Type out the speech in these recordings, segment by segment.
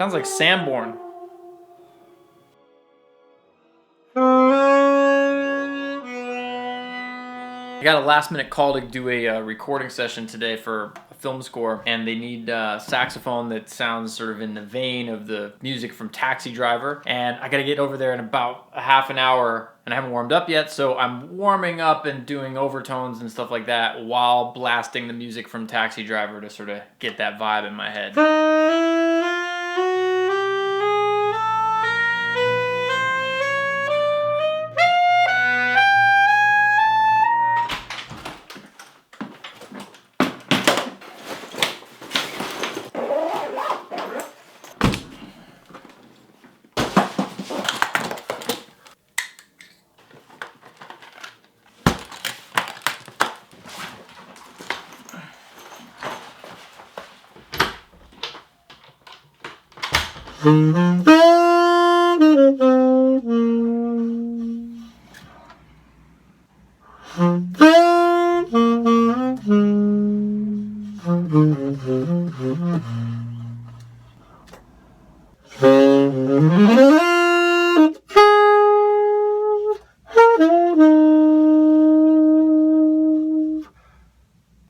Sounds like Sanborn. I got a last minute call to do a recording session today for a film score, and they need a saxophone that sounds sort of in the vein of the music from Taxi Driver, and I gotta get over there in about a half an hour, and I haven't warmed up yet, so I'm warming up and doing overtones and stuff like that while blasting the music from Taxi Driver to sort of get that vibe in my head.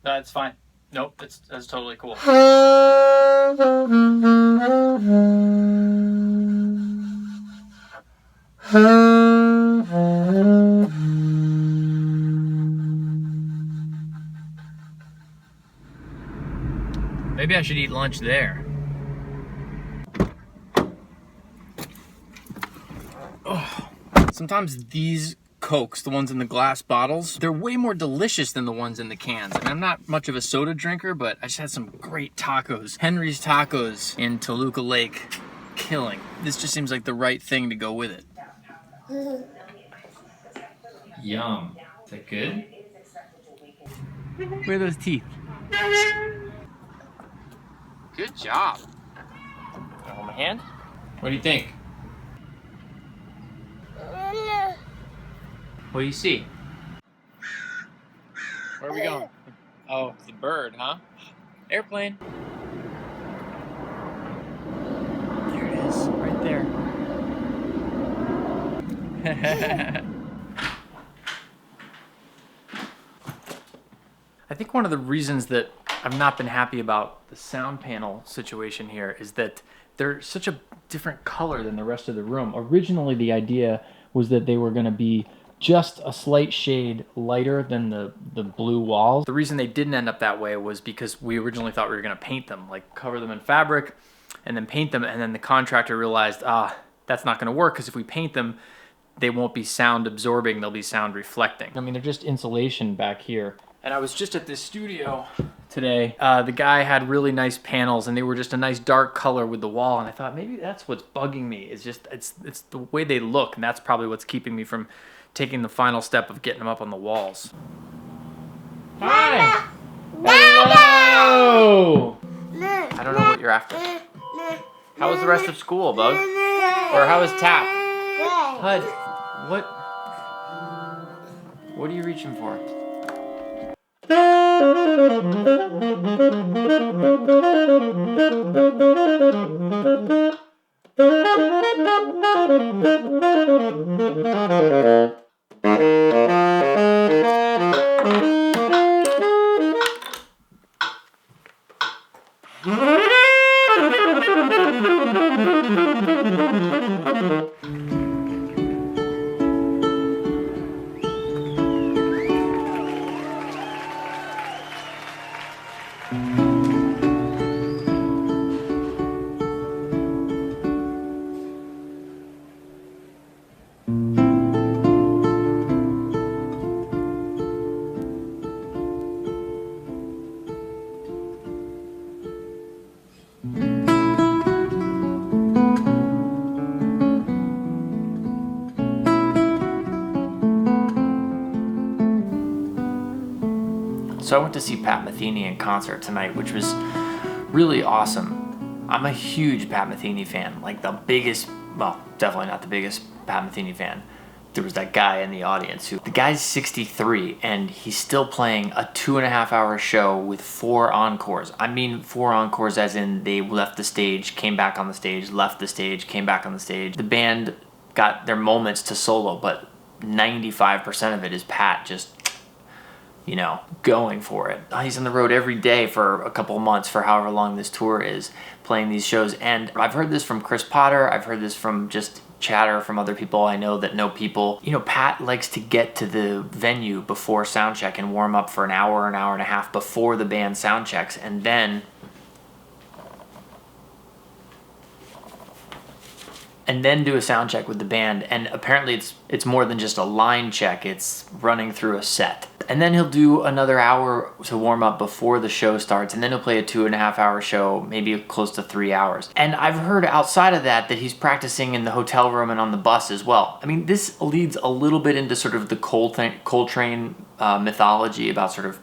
That's fine. Nope, that's totally cool. Maybe I should eat lunch there. Oh, sometimes these Cokes, the ones in the glass bottles, they're way more delicious than the ones in the cans. I mean, I'm not much of a soda drinker, but I just had some great tacos. Henry's Tacos in Toluca Lake. Killing. This just seems like the right thing to go with it. Yum. Is that good? Where are those teeth? Good job. Can I hold my hand? What do you think? What do you see? Where are we going? Oh, it's a bird, huh? Airplane. There it is, right there. I think one of the reasons that I've not been happy about the sound panel situation here is that they're such a different color than the rest of the room. Originally, the idea was that they were going to be just a slight shade lighter than the blue walls. The reason they didn't end up that way was because we originally thought we were going to paint them, like cover them in fabric and then paint them, and then the contractor realized, that's not going to work because if we paint them, they won't be sound absorbing, they'll be sound reflecting. I mean, they're just insulation back here. And I was just at this studio today. The guy had really nice panels, and they were just a nice dark color with the wall. And I thought maybe that's what's bugging me. It's just it's the way they look, and that's probably what's keeping me from taking the final step of getting them up on the walls. Hi. Hello. I don't know what you're after. How was the rest of school, Bug? Or how was Tap? Hud, what are you reaching for? So I went to see Pat Metheny in concert tonight, which was really awesome. I'm a huge Pat Metheny fan, like the biggest, well, definitely not the biggest Pat Metheny fan, there was that guy in the audience the guy's 63 and he's still playing a 2.5 hour show with 4 encores. I mean 4 encores as in they left the stage, came back on the stage, left the stage, came back on the stage. The band got their moments to solo, but 95% of it is Pat just, going for it. He's on the road every day for a couple of months, for however long this tour is, playing these shows. And I've heard this from Chris Potter. I've heard this from just chatter from other people I know that know people. Pat likes to get to the venue before sound check and warm up for an hour and a half before the band sound checks, and then do a sound check with the band. And apparently it's more than just a line check, it's running through a set. And then he'll do another hour to warm up before the show starts, and then he'll play a 2.5 hour show, maybe close to 3 hours. And I've heard outside of that he's practicing in the hotel room and on the bus as well. I mean, this leads a little bit into sort of the Coltrane mythology about sort of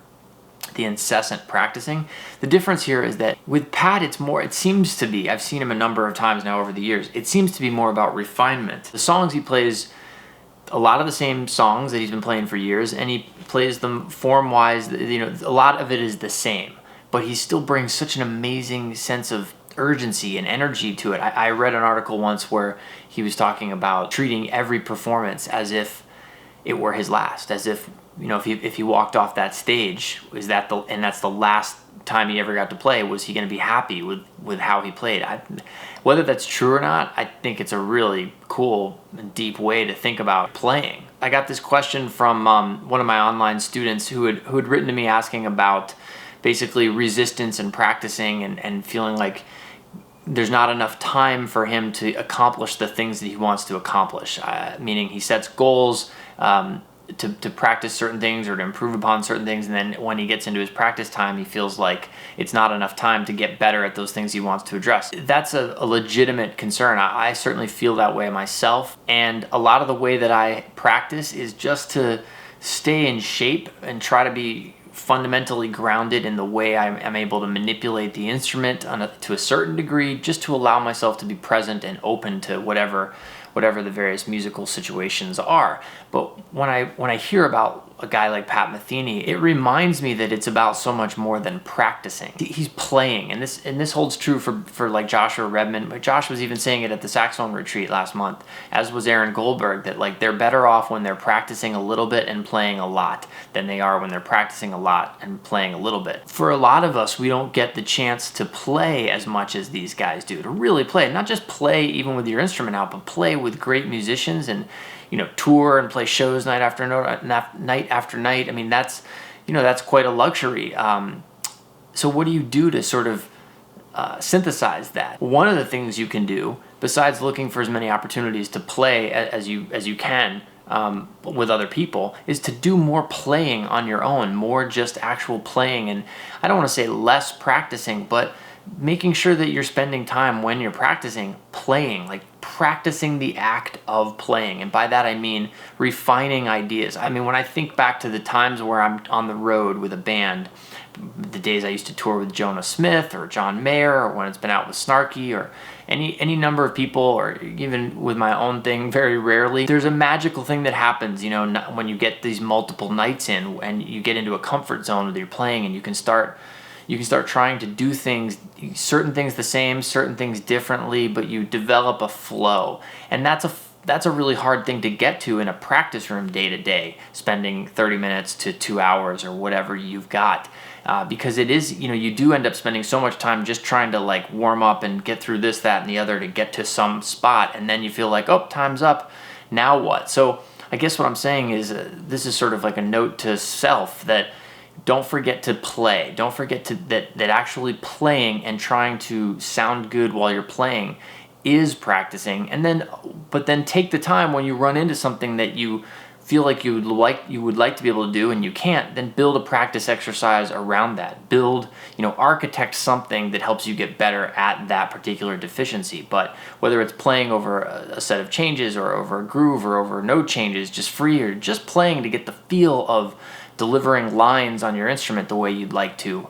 the incessant practicing. The difference here is that with Pat, it seems to be, I've seen him a number of times now over the years, it seems to be more about refinement. The songs he plays, a lot of the same songs that he's been playing for years, and he plays them form-wise, a lot of it is the same, but he still brings such an amazing sense of urgency and energy to it. I read an article once where he was talking about treating every performance as if it were his last, as if if he walked off that stage, that's the last time he ever got to play, was he going to be happy with how he played? Whether that's true or not, I think it's a really cool and deep way to think about playing. I got this question from one of my online students who had written to me asking about basically resistance and practicing and feeling like there's not enough time for him to accomplish the things that he wants to accomplish. Meaning he sets goals to practice certain things or to improve upon certain things, and then when he gets into his practice time, he feels like it's not enough time to get better at those things he wants to address. That's a legitimate concern. I certainly feel that way myself, and a lot of the way that I practice is just to stay in shape and try to be fundamentally grounded in the way I'm able to manipulate the instrument to a certain degree, just to allow myself to be present and open to whatever the various musical situations are. But when I hear about a guy like Pat Metheny, it reminds me that it's about so much more than practicing. He's playing, and this holds true for like Joshua Redman. But Josh was even saying it at the saxophone retreat last month, as was Aaron Goldberg, that like they're better off when they're practicing a little bit and playing a lot than they are when they're practicing a lot and playing a little bit. For a lot of us, we don't get the chance to play as much as these guys do, to really play, not just play even with your instrument out, but play with great musicians and tour and play shows night after night. I mean, that's quite a luxury. So what do you do to sort of synthesize that? One of the things you can do, besides looking for as many opportunities to play as you can with other people, is to do more playing on your own, more just actual playing. And I don't want to say less practicing, but making sure that you're spending time when you're practicing, playing, like practicing the act of playing. And by that I mean refining ideas. I mean, when I think back to the times where I'm on the road with a band, the days I used to tour with Jonah Smith or John Mayer, or when it's been out with Snarky or any number of people, or even with my own thing, very rarely, there's a magical thing that happens, when you get these multiple nights in and you get into a comfort zone with your playing, and you can start trying to do certain things the same, certain things differently, but you develop a flow. And that's a really hard thing to get to in a practice room day to day, spending 30 minutes to 2 hours or whatever you've got. Because it is, you do end up spending so much time just trying to like warm up and get through this, that, and the other to get to some spot. And then you feel like, oh, time's up. Now what? So I guess what I'm saying is this is sort of like a note to self that don't forget to play. Don't forget that actually playing and trying to sound good while you're playing is practicing. But then take the time when you run into something that you feel like you would like to be able to do and you can't, then build a practice exercise around that. Architect something that helps you get better at that particular deficiency. But whether it's playing over a set of changes or over a groove or over no changes, just free, or just playing to get the feel of delivering lines on your instrument the way you'd like to,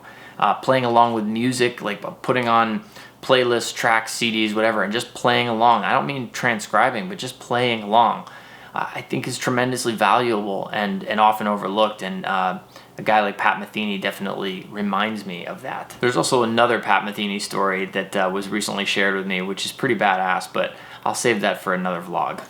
playing along with music, like putting on playlists, tracks, CDs, whatever, and just playing along. I don't mean transcribing, but just playing along. I think is tremendously valuable and often overlooked. And a guy like Pat Metheny definitely reminds me of that. There's also another Pat Metheny story that was recently shared with me, which is pretty badass, but I'll save that for another vlog.